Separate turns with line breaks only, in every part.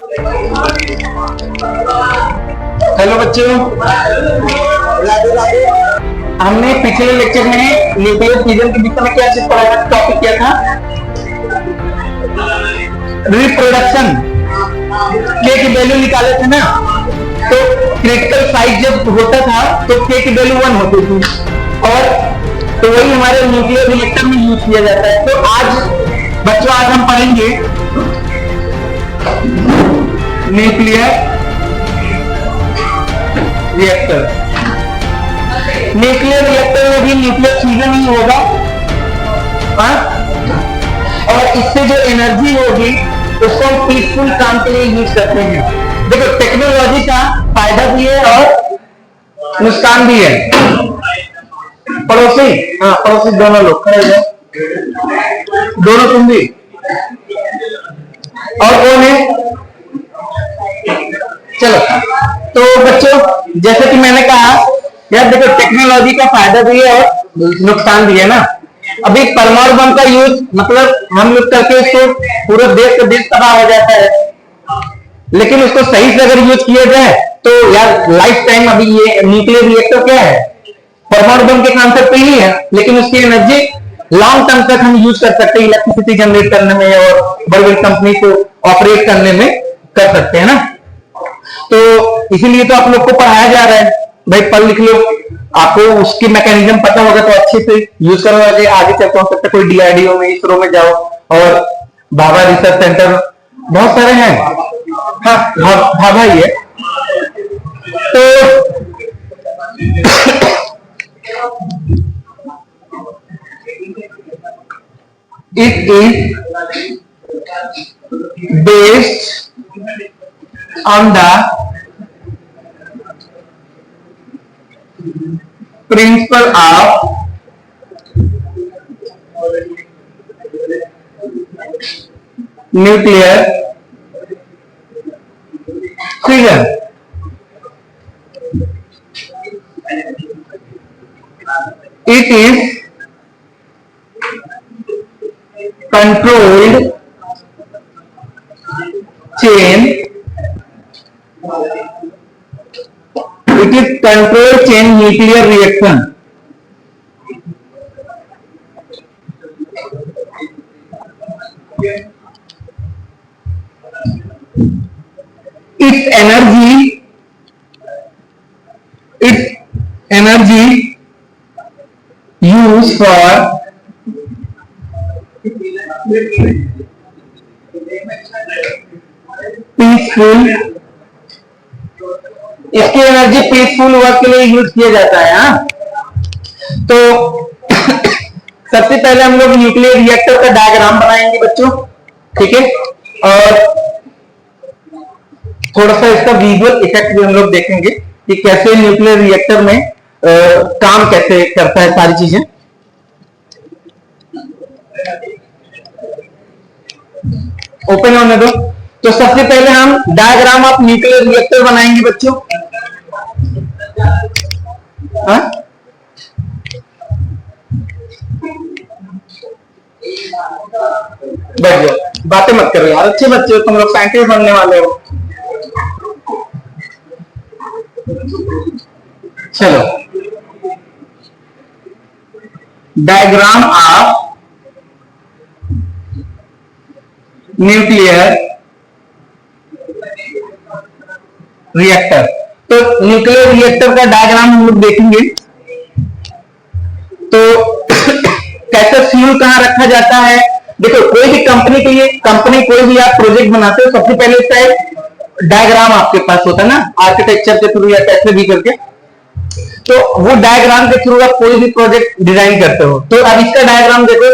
Hello बच्चों, हमने पिछले लेक्चर में न्यूक्लियर फ्यूजन के विषय में क्या चीज पढ़ा था? टॉपिक क्या था? रिप्रोडक्शन के की वैल्यू निकाले थे ना। तो क्रिटिकल साइज जब होता था तो के की वैल्यू 1 होती थी, और तो वही हमारे न्यूक्लियर रिएक्टर में यूज किया जाता है। तो आज बच्चों, आज हम पढ़ेंगे न्यूक्लियर रिएक्टर। न्यूक्लियर रिएक्टर में भी न्यूक्लियर फ्यूजन ही होगा, और इससे जो एनर्जी होगी उसको हम पीसफुल काम के लिए यूज करते हैं। देखो, टेक्नोलॉजी का फायदा भी है और नुकसान भी है। पड़ोसी, हाँ पड़ोसी दोनों लोग खड़े हो, दोनों तुम भी, और कौन है? चलो, तो बच्चों जैसे कि मैंने कहा यार, देखो टेक्नोलॉजी का फायदा भी है और नुकसान भी है ना। अभी परमाणु बम का यूज मतलब हम लोग करके उसको पूरा देश का देश तबाह हो जाता है, लेकिन उसको सही से अगर यूज किया जाए तो यार लाइफ टाइम। अभी ये न्यूक्लियर रिएक्टर क्या है? परमाणु बम के कांसेप्ट पे ही है, लेकिन उसकी एनर्जी लॉन्ग टर्म तक हम यूज कर सकते हैं, इलेक्ट्रिसिटी जनरेट करने में और बड़ी बड़ी कंपनी को ऑपरेट करने में कर सकते हैं ना। तो इसीलिए तो आप लोग को पढ़ाया जा रहा है, भाई पढ़ लिख लो, आपको उसकी मैकेनिज्म पता होगा तो अच्छे से यूज करोगे। आगे चल हो सकता है कोई डीआरडीओ में, इसरो में जाओ, और भाभा रिसर्च सेंटर बहुत सारे हैं। हाँ, भाभा ही है। तो it is based on the principle of nuclear fission. It is controlled chain. It is controlled chain nuclear reaction. Its energy used for peaceful, इसकी एनर्जी पीसफुल वर्क के लिए यूज किया जाता है। हाँ, तो सबसे पहले हम लोग न्यूक्लियर रिएक्टर का डायग्राम बनाएंगे बच्चों, ठीक है, और थोड़ा सा इसका विजुअल इफेक्ट भी हम लोग देखेंगे कि कैसे न्यूक्लियर रिएक्टर में काम कैसे करता है, सारी चीजें। ओपन होने दो। तो सबसे पहले हम डायग्राम ऑफ न्यूक्लियर रिएक्टर बनाएंगे बच्चों। हाँ? बैठ जाओ, बातें मत करो यार, अच्छे बच्चे हो तुम लोग, साइंटिस्ट बनने वाले हो। चलो, डायग्राम ऑफ न्यूक्लियर रिएक्टर। तो न्यूक्लियर रिएक्टर का डायग्राम हम लोग देखेंगे। तो कैसे फ्यूल कहां रखा जाता है? देखो, कोई भी कंपनी के लिए, कंपनी कोई भी आप प्रोजेक्ट बनाते हो, सबसे पहले इसका एक डायग्राम आपके पास होता है ना, आर्किटेक्चर के थ्रू या कैसे भी करके। तो वो डायग्राम के थ्रू आप कोई भी प्रोजेक्ट डिजाइन करते हो। तो अब इसका डायग्राम देखो।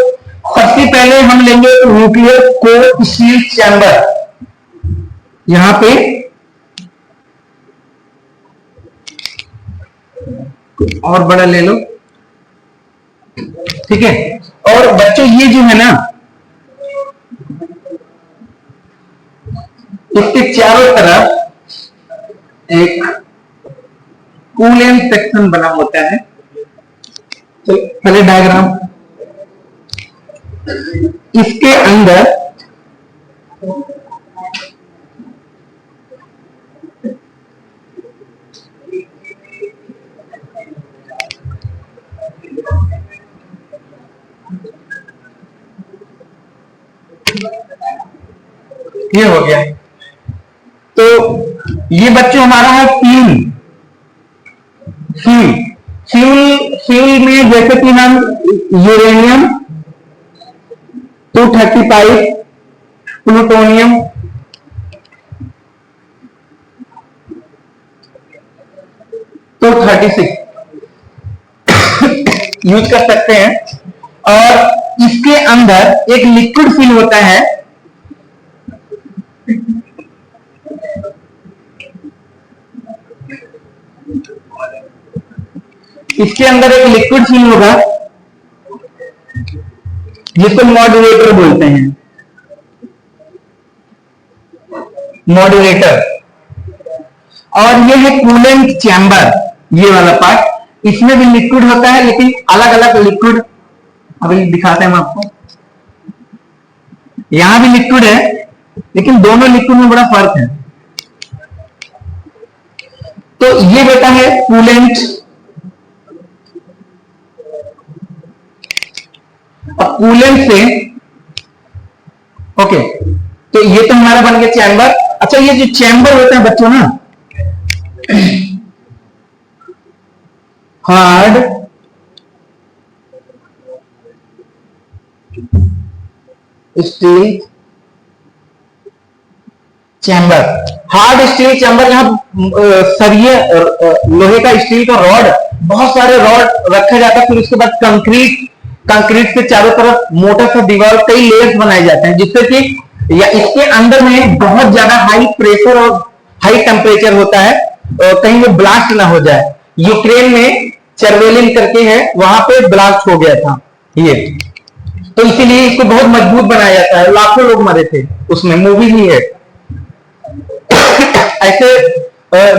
सबसे पहले हम लेंगे न्यूक्लियर कोर स्टील चैम्बर, यहां पे और बड़ा ले लो, ठीक है। और बच्चों ये जो है ना, इसके चारों तरफ एक कूलेंट सेक्शन बना होता है। तो पहले डायग्राम, इसके अंदर ये हो गया। तो ये बच्चों हमारा है फ्यूल। फ्यूल फ्यूल फ्यूल में जैसे कि हम यूरेनियम 235, प्लूटोनियम 236 यूज कर सकते हैं। और इसके अंदर एक लिक्विड फिल होता है, इसके अंदर एक लिक्विड फिल होगा जिसको मॉड्यूलेटर बोलते हैं। मॉड्यूलेटर। और ये है कूलेंट चैम्बर, ये वाला पार्ट। इसमें भी लिक्विड होता है, लेकिन अलग अलग लिक्विड अभी दिखाते हैं हम आपको। यहां भी लिक्विड है, लेकिन दोनों लिक्विड में बड़ा फर्क है। तो ये बेटा है कूलेंट। अब कूलेंट से ओके, तो ये तो हमारा बन गया चैम्बर। अच्छा, ये जो चैम्बर होता है बच्चों ना, hard steel chamber. Hard steel chamber, यहां सरिये लोहे का स्टील का रॉड, बहुत सारे रॉड रखा जाता है। फिर उसके बाद कंक्रीट के चारों तरफ मोटा सा दीवार, कई लेयर्स बनाए जाते हैं, जिससे कि या इसके अंदर में बहुत ज्यादा हाई प्रेशर और हाई टेम्परेचर होता है, कहीं वो ब्लास्ट ना हो जाए। यूक्रेन में चर्वेलिन करके है, वहां पे ब्लास्ट हो गया था ये, तो इसीलिए इसको बहुत मजबूत बनाया जाता है। लाखों लोग मरे थे उसमें, मूवी भी है। ऐसे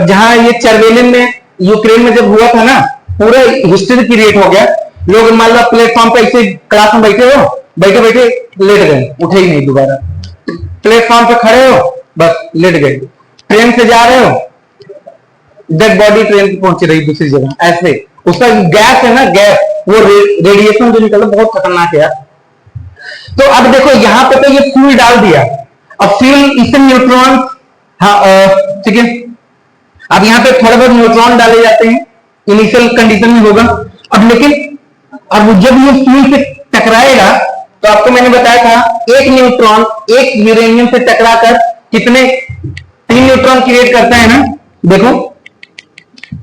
जहां ये चर्वेलिन में यूक्रेन में जब हुआ था ना, पूरा हिस्ट्री क्रिएट हो गया। लोग मान लो प्लेटफॉर्म पे ऐसे क्लास में बैठे हो, बैठे बैठे लेट गए, उठे ही नहीं दोबारा। प्लेटफॉर्म पे खड़े हो, बस लेट गए। ट्रेन से जा रहे हो, डेड बॉडी ट्रेन पे पहुंच रही दूसरी जगह, ऐसे। उसका गैस है ना, गैस, वो रेडिएशन जो निकलता बहुत खतरनाक है। तो अब देखो यहां पे तो ये फ्यूल डाल दिया। अब फ्यूल, इससे न्यूट्रॉन, हाँ ठीक है, अब यहां पे थोड़े बहुत न्यूट्रॉन डाले जाते हैं, इनिशियल कंडीशन में होगा। अब लेकिन अब जब ये फ्यूल से टकराएगा, तो आपको मैंने बताया था एक न्यूट्रॉन एक यूरेनियम से टकराकर कितने 3 न्यूट्रॉन क्रिएट करता है ना। देखो,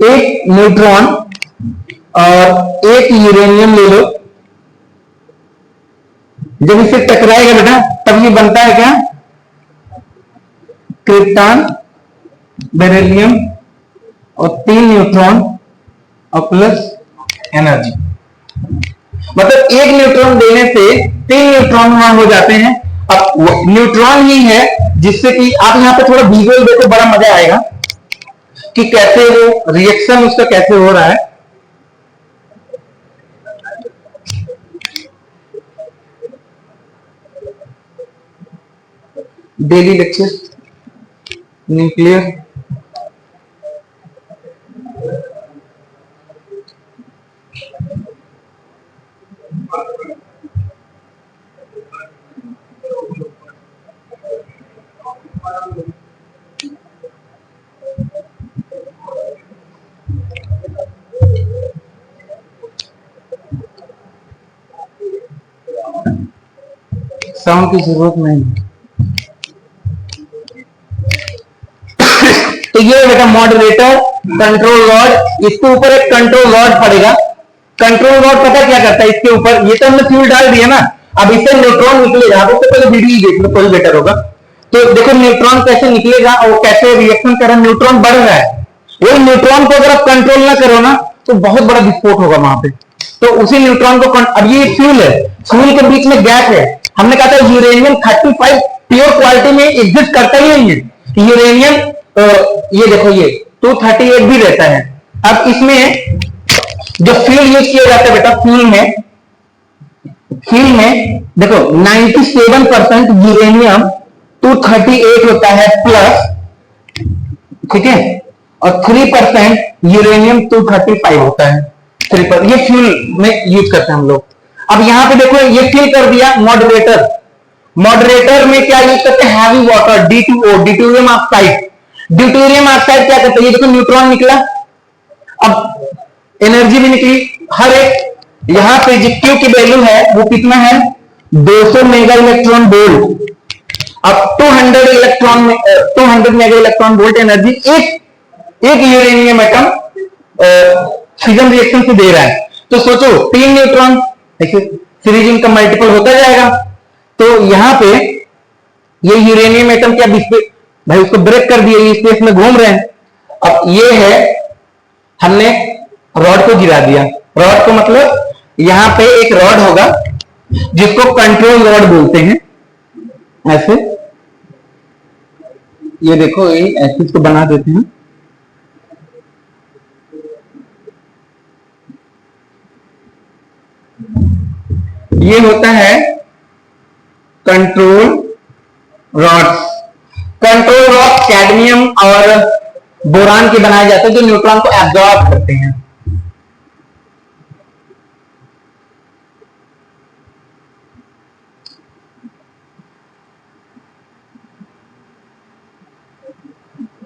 एक न्यूट्रॉन और एक यूरेनियम ले लो, जब इससे टकराएगा बेटा तब ये बनता है क्या, क्रिप्टॉन, बेरिलियम और 3 न्यूट्रॉन और प्लस एनर्जी। मतलब एक न्यूट्रॉन देने से 3 न्यूट्रॉन वहां हो जाते हैं। अब न्यूट्रॉन ही है जिससे कि आप यहां पे थोड़ा विजुअल देखो, बड़ा मजा आएगा कि कैसे वो रिएक्शन उसका कैसे हो रहा है। डेली लेक्चर न्यूक्लियर साउंड की जरूरत नहीं। तो ये बेटा मॉडरेटर, कंट्रोल रॉड, इसके ऊपर एक कंट्रोल रॉड पड़ेगा। कंट्रोल रॉड पता क्या करता है इसके ऊपर, ये तो हमने फ्यूल डाल दिया ना, अब इससे न्यूट्रॉन निकलेगा। आप उससे पहले वीडियो देख लो, कोई बेटर होगा। तो देखो न्यूट्रॉन कैसे निकलेगा और कैसे रिएक्शन कर रहा है। न्यूट्रॉन बढ़ रहा है, वही न्यूट्रॉन को अगर आप कंट्रोल ना करो ना, तो बहुत बड़ा विस्फोट होगा वहां पे। तो उसी न्यूट्रॉन को अब ये फ्यूल है, फ्यूल के बीच में गैप है। हमने कहा था यूरेनियम 35 प्योर क्वालिटी में एग्जिस्ट करता ही नहीं है। यूरेनियम ये देखो, ये 238 भी रहता है। अब इसमें जो फ्यूल यूज किया जाता है बेटा, फ्यूल में देखो 97% यूरेनियम 238 होता है प्लस, ठीक है, और 3% यूरेनियम 235 होता है। 3%, ये फ्यूल में यूज करते हैं हम लोग। अब यहां पे देखो ये फिल कर दिया मॉडरेटर, मॉडरेटर में क्या यूज करते हैं, heavy water, D2O, deuterium oxide. Deuterium oxide क्या करते हैं, ये देखो न्यूट्रॉन निकला, अब एनर्जी भी निकली, हर एक यहां पे जो Q की वैल्यू है वो कितना है, 200 मेगा इलेक्ट्रॉन वोल्ट। अब 200 मेगा इलेक्ट्रॉन वोल्ट एनर्जी एक यूरेनियम एटम फिजन रिएक्शन से दे रहा है। तो सोचो 3 न्यूट्रॉन, ऐसे सीरीज इनका मल्टीपल होता जाएगा। तो यहां पे ये यूरेनियम एटम क्या भाई उसको ब्रेक कर दिया, स्पेस में घूम रहे हैं। अब ये है, हमने रॉड को गिरा दिया। रॉड को मतलब यहां पे एक रॉड होगा जिसको कंट्रोल रॉड बोलते हैं। ऐसे ये देखो, ये ऐसे इसको बना देते हैं। ये होता है control rods. Control rod cadmium और बोरान के बनाए जाते हैं जो न्यूट्रॉन को एब्जॉर्ब करते हैं।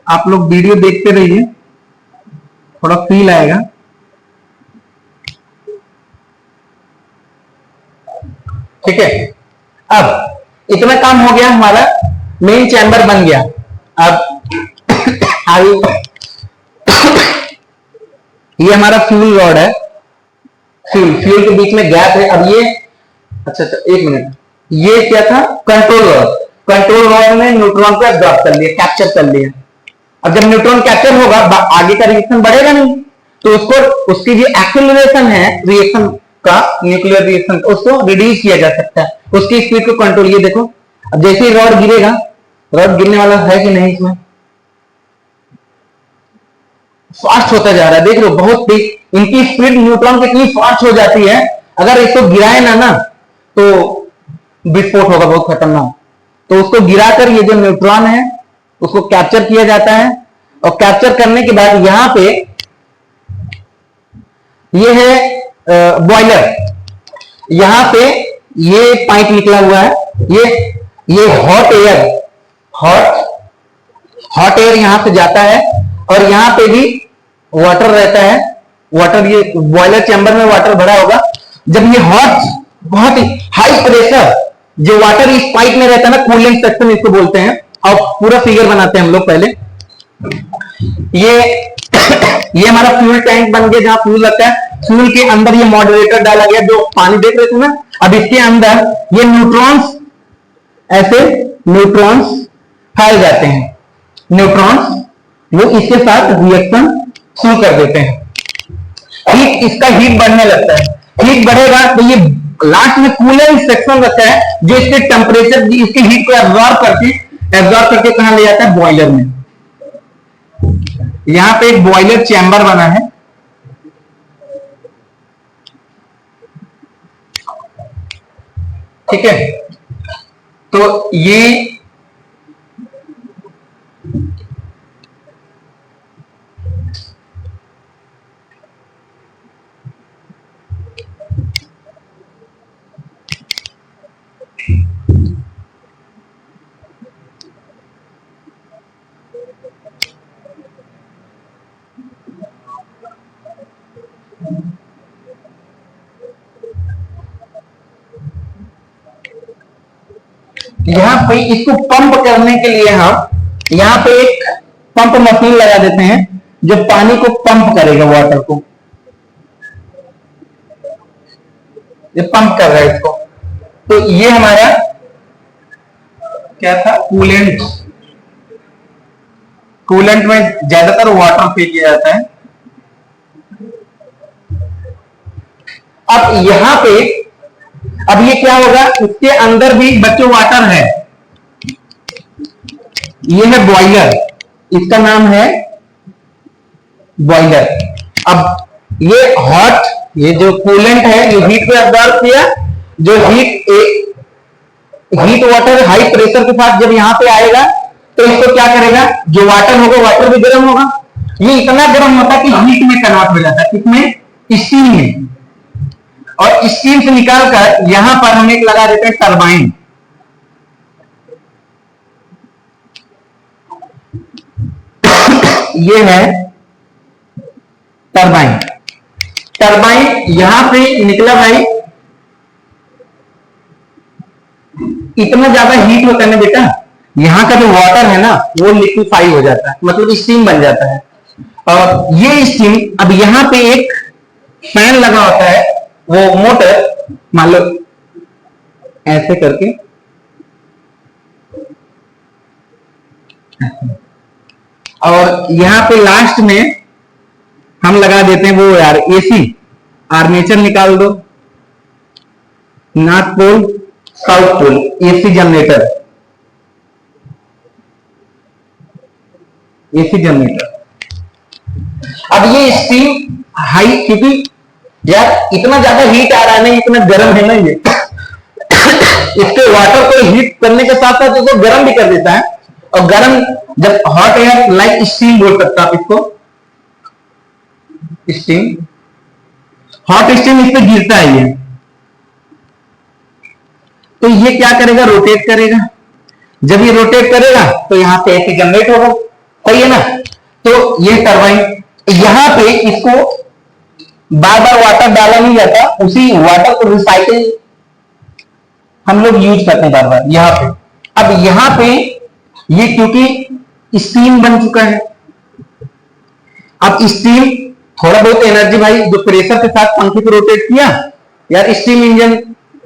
आप लोग वीडियो देखते रहिए, थोड़ा फील आएगा। ठीक है, अब इतना काम हो गया, हमारा मेन चैम्बर बन गया। अब ये हमारा फ्यूल रॉड है, फ्यूल के बीच में गैप है। अब ये अच्छा एक मिनट, ये क्या था, कंट्रोल रॉड। कंट्रोल रॉड ने न्यूट्रॉन को एब्जॉर्ब कर लिया, कैप्चर कर लिया। अब जब न्यूट्रॉन कैप्चर होगा, आगे का रिएक्शन बढ़ेगा नहीं, तो उसको उसकी जो एक्सेलरेशन है रिएक्शन का, न्यूक्लियर रिएक्शन, उसको रिड्यूस किया जा सकता है, उसकी स्पीड को कंट्रोल। ये देखो, अब जैसे ही रॉड गिरेगा, रॉड गिरने वाला है कि नहीं, इसमें फास्ट होता जा रहा है, देख लो बहुत तेज इनकी स्पीड न्यूट्रॉन कितनी फास्ट हो जाती है। अगर इसको गिराए ना तो विस्फोट होगा बहुत खतरनाक। तो उसको गिराकर ये जो न्यूट्रॉन है उसको कैप्चर किया जाता है, और कैप्चर करने के बाद यहां पे ये है बॉयलर। यहां पे ये पाइप निकला हुआ है, ये हॉट एयर यहां से जाता है, और यहां पे भी वाटर रहता है। वाटर, ये बॉयलर चैम्बर में वाटर भरा होगा। जब ये बहुत ही हाई प्रेशर जो वाटर इस पाइप में रहता है ना, कूलिंग सेक्शन इसको बोलते हैं। और पूरा फिगर बनाते हैं हम लोग पहले। ये हमारा फ्यूल टैंक बन गया, जहां फ्यूल लगता है। फ्यूल के अंदर ये मॉडरेटर डाला गया, जो पानी देख रहे थे ना। अब इसके अंदर ये न्यूट्रॉन्स, ऐसे न्यूट्रॉन्स पाए जाते हैं। न्यूट्रॉन्स वो इसके साथ रिएक्शन शुरू कर देते हैं। इसका हीट बढ़ने लगता है। हीट बढ़ेगा तो ये लास्ट में कूलिंग सेक्शन रहता है, जो इसके टेम्परेचर, इसकी हीट को एब्जॉर्ब करके कहां ले जाता है, बॉयलर में। यहां पे एक बॉयलर चैम्बर बना है। ठीक है, तो ये यहां पे इसको पंप करने के लिए हम यहां पे एक पंप मशीन लगा देते हैं, जो पानी को पंप करेगा, वाटर को। ये पंप कर रहा है इसको। तो ये हमारा क्या था, कूलेंट। कूलेंट में ज्यादातर वाटर फील किया जाता है। अब यहां पे, अब ये क्या होगा, इसके अंदर भी बच्चों वाटर है। ये है बॉयलर, इसका नाम है बॉयलर। अब ये ये जो कूलेंट है, ये हीट को एब्जॉर्ब किया। जो हीट वाटर हाई प्रेशर के साथ जब यहां पे आएगा, तो इसको क्या करेगा, जो वाटर होगा, वाटर भी गर्म होगा। ये इतना गर्म होता है कि हीट में कन्वर्ट हो जाता है। किसमें, स्टीम में। और स्टीम से निकालकर यहां पर हम एक लगा देते हैं टरबाइन। ये है टरबाइन। टरबाइन यहां पे निकला भाई, इतना ज्यादा हीट होता है ना बेटा, यहाँ का जो वाटर है ना वो लिक्विफाई हो जाता है, मतलब स्टीम बन जाता है। और ये स्टीम अब यहाँ पे एक फैन लगा होता है, वो मोटर मान लो ऐसे करके, और यहाँ पे लास्ट में हम लगा देते हैं वो यार एसी, आर्मेचर निकाल दो, north pole south pole, AC generator, AC generator. अब ये स्टीम हाई, क्योंकि यार इतना ज्यादा हीट आ रहा है ना, इतना गर्म है ना ये इसके वाटर को हीट करने के साथ साथ इसको गर्म भी कर देता है। और गर्म जब हॉट एयर लाइक स्टीम बोल सकता आप इसको, स्टीम, हॉट स्टीम इस पे गिरता है ये, तो ये क्या करेगा, रोटेट करेगा। जब ये रोटेट करेगा तो यहां पे एसी जनरेट होगा, सही है ना। तो ये टरबाइन, यहां पे इसको बार बार वाटर डाला नहीं जाता, उसी वाटर को रिसाइकिल हम लोग यूज करते हैं बार बार यहां पे। अब यहां पे ये क्योंकि स्टीम बन चुका है, अब स्टीम थोड़ा बहुत एनर्जी भाई जो प्रेशर के साथ पंखे को रोटेट किया, यार स्टीम इंजन,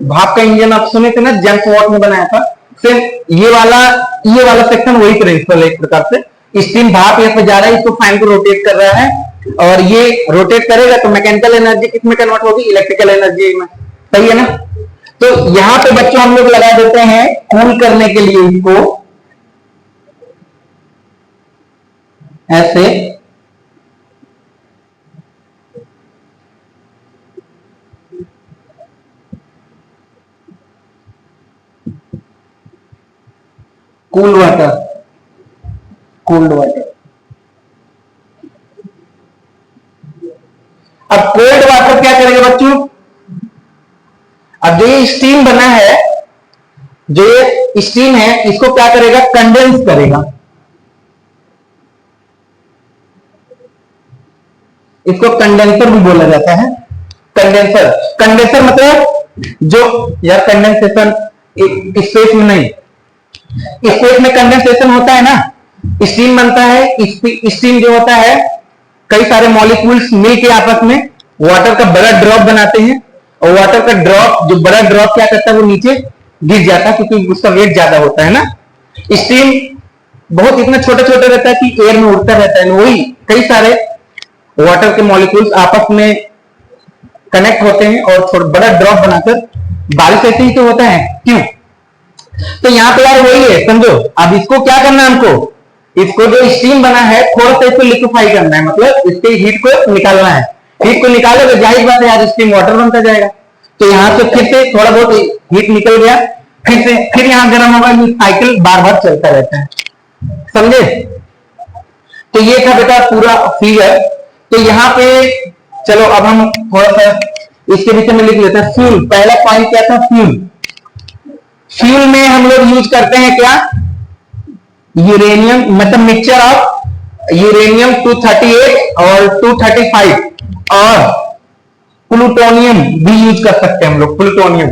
भाप का इंजन आप सुने थे ना, जेम्स वॉट ने बनाया था, सिर्फ ये वाला सेक्शन वही प्रिंसिपल है। एक प्रकार से स्टीम भाप यहाँ पे जा रहा है, इसको फैन को रोटेट कर रहा है, और ये रोटेट करेगा तो मैकेनिकल एनर्जी किसमें कन्वर्ट होगी, इलेक्ट्रिकल एनर्जी में, सही है ना। तो यहां पे बच्चों हम लोग लगा देते हैं कूल करने के लिए इसको ऐसे, कूल वाटर, कोल्ड वाटर। अब कोल्ड वाटर क्या करेगा बच्चों, अब जो ये स्टीम बना है, जो ये स्टीम है, इसको क्या करेगा, कंडेंस करेगा। इसको कंडेंसर भी बोला जाता है, कंडेंसर। कंडेंसर मतलब जो यार कंडेंसेशन स्पेस में नहीं, स्पेस में कंडेंसेशन होता है ना, स्टीम बनता है, स्टीम जो होता है कई सारे मॉलिक्यूल्स मिलके आपस में वाटर का बड़ा ड्रॉप बनाते हैं, और वाटर का ड्रॉप, जो बड़ा ड्रॉप क्या करता है वो नीचे गिर जाता है, क्योंकि उसका वेट ज्यादा होता है ना। स्टीम बहुत इतना छोटा छोटा रहता है कि एयर में उड़ता रहता है, वही कई सारे वाटर के मॉलिक्यूल्स आपस में कनेक्ट होते हैं और थोड़ा बड़ा ड्रॉप बनाकर, बारिश ऐसे ही तो होता है, क्यों। तो यहाँ पे यार वही है, समझो। अब इसको क्या करना है हमको, इसको जो स्टीम बना है थोड़ा सा इसको लिक्विफाई करना है, मतलब इसके हीट को निकालना है। हीट को निकालो तो जाहिर बात है यार स्टीम वाटर बनता जाएगा। तो यहाँ से फिर से थोड़ा बहुत हीट निकल गया, फिर यहाँ गर्म होगा, ये साइकिल बार बार चलता रहता है, समझे। तो ये था बेटा पूरा फिगर। तो यहाँ पे चलो अब हम थोड़ा सा इसके विषय में लिख लेते हैं। फ्यूल, पहला पॉइंट क्या था, फ्यूल। फ्यूल में हम लोग यूज करते हैं क्या, यूरेनियम, मतलब मिक्सचर ऑफ यूरेनियम 238 और 235 और प्लूटोनियम भी यूज कर सकते हैं हम लोग। प्लूटोनियम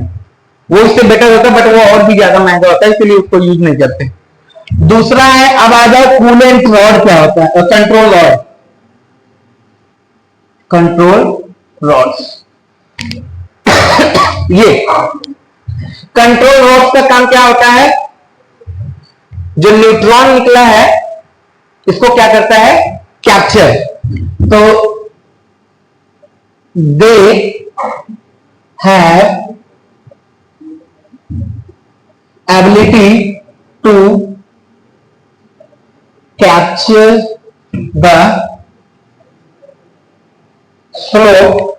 वो इससे बेटर होता है, बट वो और भी ज्यादा महंगा होता है, इसलिए उसको यूज नहीं करते। दूसरा है, अब आ जाओ कूलेंट रॉड क्या होता है, कंट्रोल रॉड, कंट्रोल रॉड्स। ये कंट्रोल रॉड्स का काम क्या होता है, जो न्यूट्रॉन निकला है इसको क्या करता है, कैप्चर। तो they have ability to capture the slow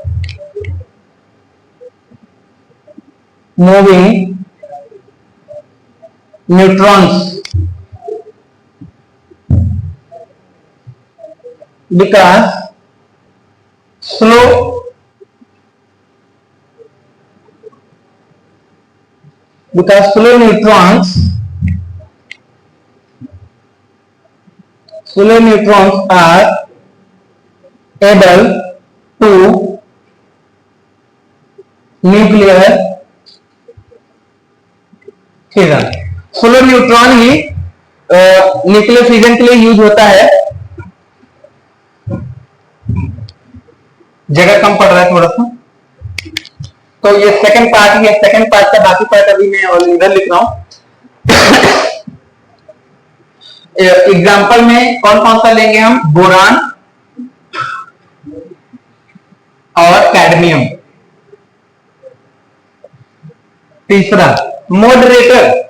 moving neutrons because slow neutrons solar neutrons are able to nuclear fission। Solar neutron he nuclear fission के लिए यूज होता है। जगह कम पड़ रहा है थोड़ा सा, तो ये सेकंड पार्ट है। सेकंड पार्ट का बाकी पार्ट अभी मैं और इधर लिख रहा हूं। एग्जाम्पल में कौन कौन सा लेंगे हम? बोरान और कैडमियम। तीसरा मॉडरेटर,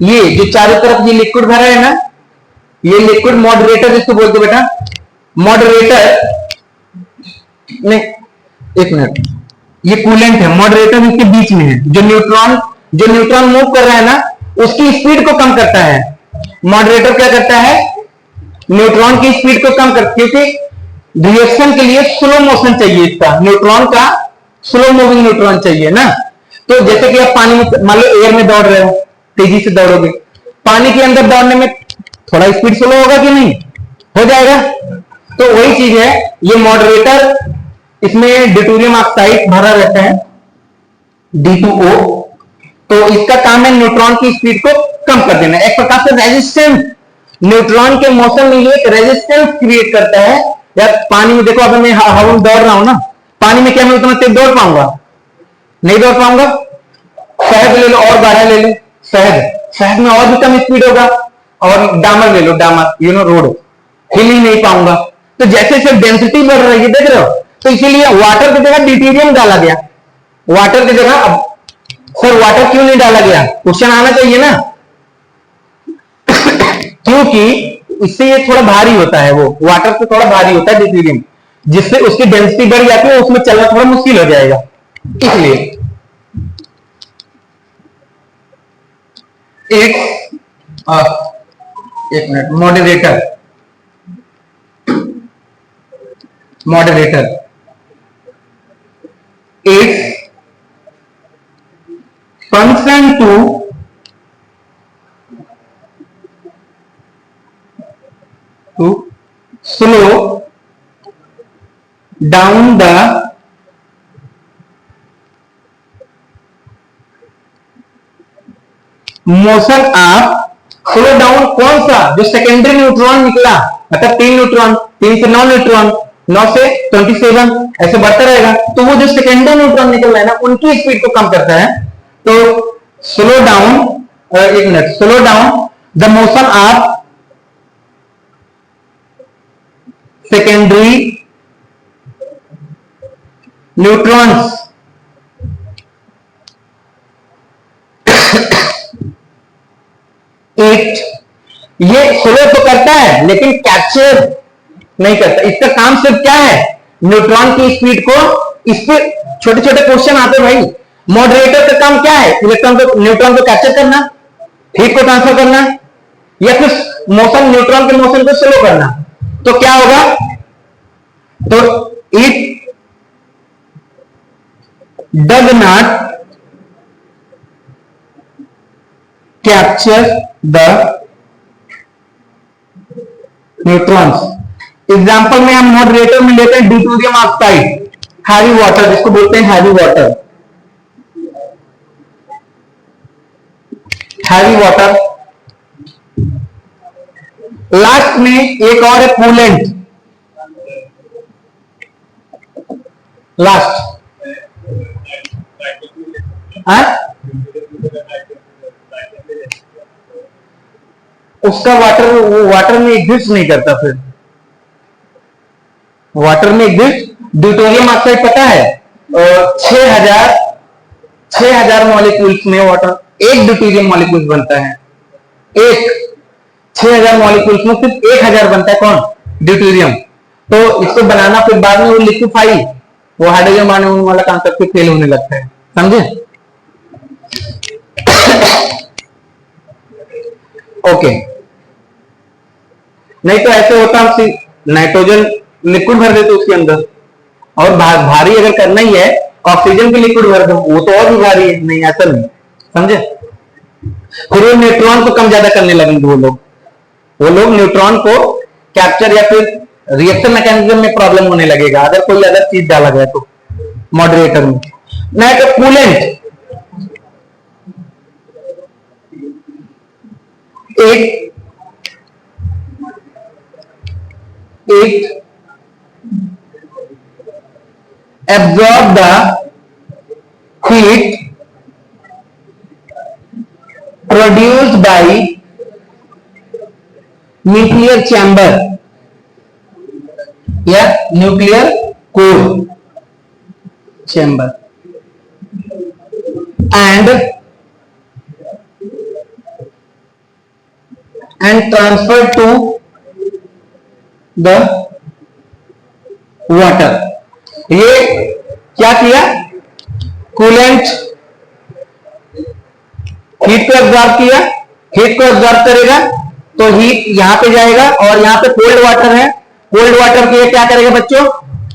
ये जो चारों तरफ ये लिक्विड भरा है ना, ये लिक्विड मॉडरेटर जिसको बोलते बेटा, मॉडरेटर नहीं, एक मिनट, ये कूलेंट है, मॉडरेटर इसके बीच में है। जो न्यूट्रॉन मूव कर रहा है ना, उसकी स्पीड को कम करता है। मॉडरेटर क्या करता है? न्यूट्रॉन की स्पीड को कम करता है, क्योंकि रिएक्शन के लिए स्लो मोशन चाहिए इसका, न्यूट्रॉन का स्लो मूविंग न्यूट्रॉन चाहिए ना। तो जैसे कि आप पानी में मान लो एयर में दौड़ रहे हो, तेजी से दौड़ोगे, पानी के अंदर दौड़ने में थोड़ा स्पीड स्लो होगा कि नहीं? हो जाएगा। तो वही चीज है ये मॉडरेटर, इसमें ड्यूटेरियम ऑक्साइड भरा रहता है D2O, तो इसका काम है न्यूट्रॉन की स्पीड को कम कर देना, एक प्रकार से रेजिस्टेंस। न्यूट्रॉन के मोशन में ये एक रेजिस्टेंस क्रिएट करता है। यार पानी में देखो, अगर मैं हवा में दौड़ रहा हूं ना, पानी में क्या मैं उतना तेज दौड़ पाऊंगा? नहीं दौड़ पाऊंगा। शहद ले लो और गाढ़ा ले लो, शहद में और भी कम स्पीड होगा। और डामर ले लो, डामर रोड, हिल ही नहीं पाऊंगा। तो जैसे जैसे डेंसिटी बढ़ रही है, देख रहे हो, तो इसीलिए वाटर की जगह ड्यूटेरियम डाला गया। वाटर की जगह, अब सर वाटर क्यों नहीं डाला गया? क्वेश्चन आना चाहिए ना। क्योंकि इससे ये थोड़ा भारी होता है, वो वाटर से थोड़ा भारी होता है ड्यूटेरियम, जिससे उसकी डेंसिटी बढ़ जाती है, उसमें चलना थोड़ा मुश्किल हो जाएगा, इसलिए। एक minute, moderator its function to slow down the motion of, slow down कौन सा? जो सेकेंडरी न्यूट्रॉन निकला, मतलब 3 न्यूट्रॉन, 3 से 9 न्यूट्रॉन, 9 से 27, ऐसे बढ़ता रहेगा। तो वो जो सेकेंडरी न्यूट्रॉन निकल रहा है ना, उनकी स्पीड को कम करता है। तो स्लो डाउन, एक minute, slow down the motion of secondary neutrons. ये स्लो तो करता है लेकिन कैप्चर नहीं करता। इसका काम सिर्फ क्या है? न्यूट्रॉन की स्पीड को, इस पे छोटे छोटे क्वेश्चन आते भाई। मॉडरेटर का काम क्या है? इलेक्ट्रॉन को, न्यूट्रॉन को कैप्चर करना, हीट को ट्रांसफर करना, या फिर मोशन, न्यूट्रॉन के मोशन को स्लो करना। तो क्या होगा? तो it does not capture the neutrons. Example में हम मॉडरेटर में लेते हैं ड्यूटेरियम ऑक्साइड, हैवी वाटर, जिसको बोलते हैं heavy water. Heavy water. Last में एक और है कूलेंट। लास्ट उसका वाटर, वो वाटर में एग्जिस्ट नहीं करता। फिर वाटर में एग्जिस्ट, ड्यूटेरियम ऑक्साइड पता है 6000 मॉलिक्यूल्स में वाटर, एक ड्यूटेरियम मॉलिक्यूल्स बनता है। एक 6000 मॉलिक्यूल्स में सिर्फ 1000 बनता है। कौन? ड्यूटेरियम। तो इसको बनाना, फिर बाद में वो लिक्विफाई, वो हाइड्रोजन बॉन्ड वाला कॉन्सेप्ट फेल होने लगता है, समझे? ओके। नहीं तो ऐसे होता, हम नाइट्रोजन लिक्विड भर देते उसके अंदर, और भारी अगर करना ही है ऑक्सीजन की लिक्विड भर दो, वो तो और भी भारी है। नहीं, ऐसा नहीं, समझे? फिर वो न्यूट्रॉन को कम ज्यादा करने लगेंगे वो लोग न्यूट्रॉन को कैप्चर या फिर रिएक्शन मैकेनिज्म में प्रॉब्लम होने लगेगा अगर कोई अदर चीज डाला गया तो मॉडरेटर में। Next coolant, it absorb the heat produced by nuclear chamber या nuclear core chamber and transfer to the water। ये क्या किया, कूलेंट हीट को एब्जॉर्ब किया, हीट को एब्जॉर्ब करेगा तो हीट यहां पे जाएगा और यहां पे कोल्ड वाटर है, कोल्ड वाटर के क्या करेगा बच्चों,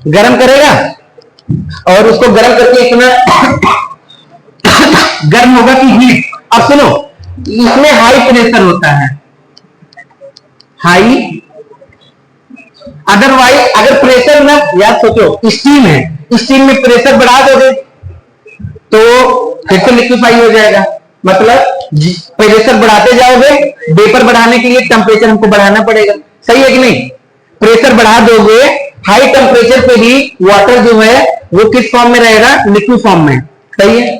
गर्म करेगा और उसको गर्म करके इतना गर्म होगा कि हीट, अब सुनो इसमें हाई प्रेशर होता है, हाई, अदरवाइज अगर प्रेशर में याद सोचो स्टीम है, स्टीम में प्रेशर बढ़ा दोगे तो फिर से लिक्विफाई हो जाएगा, मतलब प्रेशर बढ़ाते जाओगे, वेपर बढ़ाने के लिए टेम्परेचर हमको बढ़ाना पड़ेगा, सही है कि नहीं। प्रेशर बढ़ा दोगे हाई टेम्परेचर पे भी वाटर जो है वो किस फॉर्म में रहेगा, लिक्विड फॉर्म में, सही है।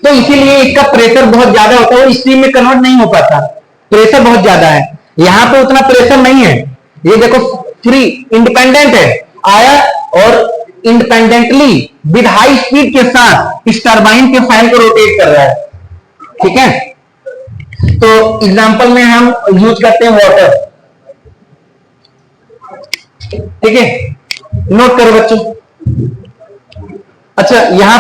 तो इसीलिए इसका प्रेशर बहुत ज्यादा होता है, वो स्टीम में कन्वर्ट नहीं हो पाता, प्रेशर बहुत ज्यादा है। यहां पे उतना प्रेशर नहीं है, ये देखो फ्री इंडिपेंडेंट है, आया और इंडिपेंडेंटली विद हाई स्पीड के साथ इस टरबाइन के फैन को रोटेट कर रहा है, ठीक है। तो एग्जांपल में हम यूज करते हैं वाटर, ठीक है, नोट करो बच्चों। अच्छा यहां